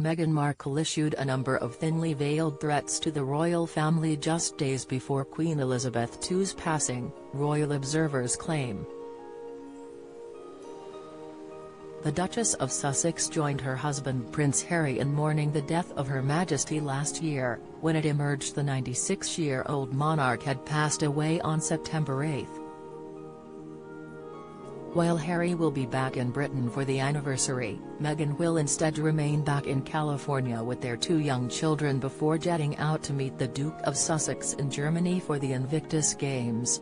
Meghan Markle issued a number of thinly veiled threats to the royal family just days before Queen Elizabeth II's passing, royal observers claim. The Duchess of Sussex joined her husband Prince Harry in mourning the death of Her Majesty last year, when it emerged the 96-year-old monarch had passed away on September 8. While Harry will be back in Britain for the anniversary, Meghan will instead remain back in California with their two young children before jetting out to meet the Duke of Sussex in Germany for the Invictus Games.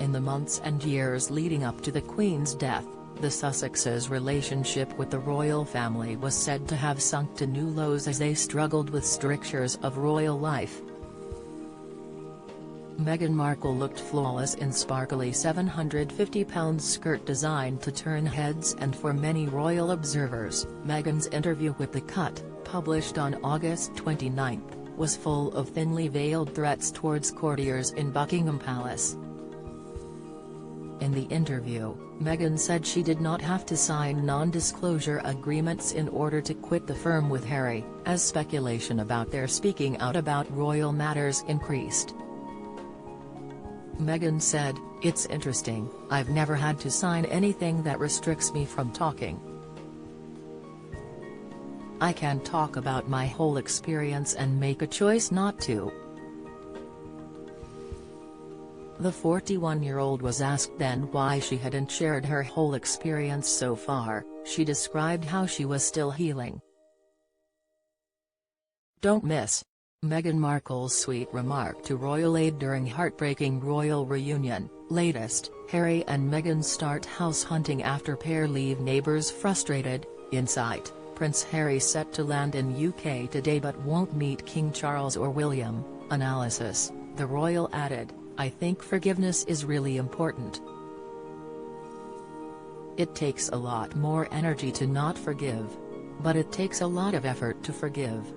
In the months and years leading up to the Queen's death, the Sussexes' relationship with the royal family was said to have sunk to new lows as they struggled with strictures of royal life. Meghan Markle looked flawless in sparkly £750 skirt designed to turn heads, and for many royal observers, Meghan's interview with The Cut, published on August 29, was full of thinly veiled threats towards courtiers in Buckingham Palace. In the interview, Meghan said she did not have to sign non-disclosure agreements in order to quit the firm with Harry, as speculation about their speaking out about royal matters increased. Meghan said, "It's interesting, I've never had to sign anything that restricts me from talking. I can talk about my whole experience and make a choice not to." The 41-year-old was asked then why she hadn't shared her whole experience so far. She described how she was still healing. "Don't miss Meghan Markle's sweet remark to royal aide during heartbreaking royal reunion." Latest, Harry and Meghan start house hunting after pair leave neighbours frustrated. Insight, Prince Harry set to land in UK today but won't meet King Charles or William. Analysis, the royal added, "I think forgiveness is really important. It takes a lot more energy to not forgive. But it takes a lot of effort to forgive.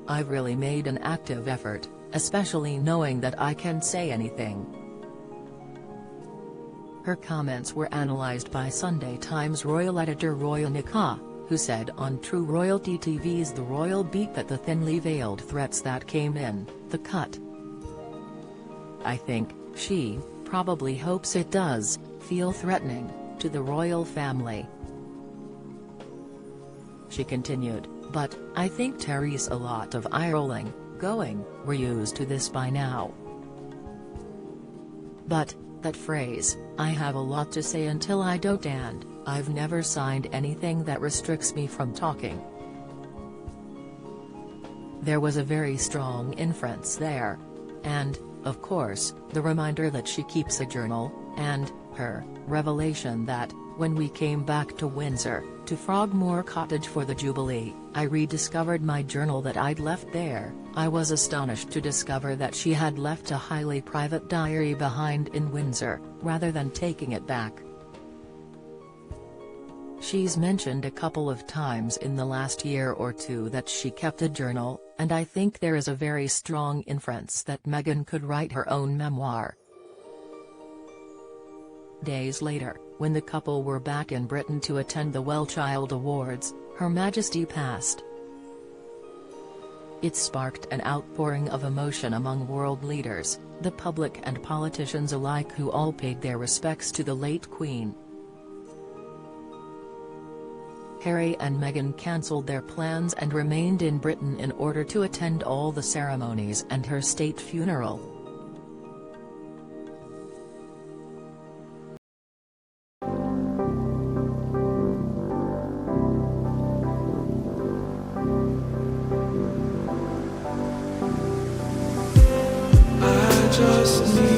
I've really made an active effort, especially knowing that I can say anything." Her comments were analysed by Sunday Times royal editor Roy Nikah, who said on True Royalty TV's The Royal Beat that the thinly veiled threats that came in The Cut, "I think she probably hopes it does feel threatening to the royal family." She continued, "But I think Terry's a lot of eye-rolling, going, we're used to this by now. But that phrase, I have a lot to say until I don't, and I've never signed anything that restricts me from talking." There was a very strong inference there. And, of course, the reminder that she keeps a journal, and her revelation that, when we came back to Windsor, to Frogmore Cottage for the Jubilee, I rediscovered my journal that I'd left there. I was astonished to discover that she had left a highly private diary behind in Windsor, rather than taking it back. She's mentioned a couple of times in the last year or two that she kept a journal, and I think there is a very strong inference that Meghan could write her own memoir. Days later, when the couple were back in Britain to attend the Well Child Awards, Her Majesty passed. It sparked an outpouring of emotion among world leaders, the public and politicians alike, who all paid their respects to the late Queen. Harry and Meghan cancelled their plans and remained in Britain in order to attend all the ceremonies and her state funeral. I just need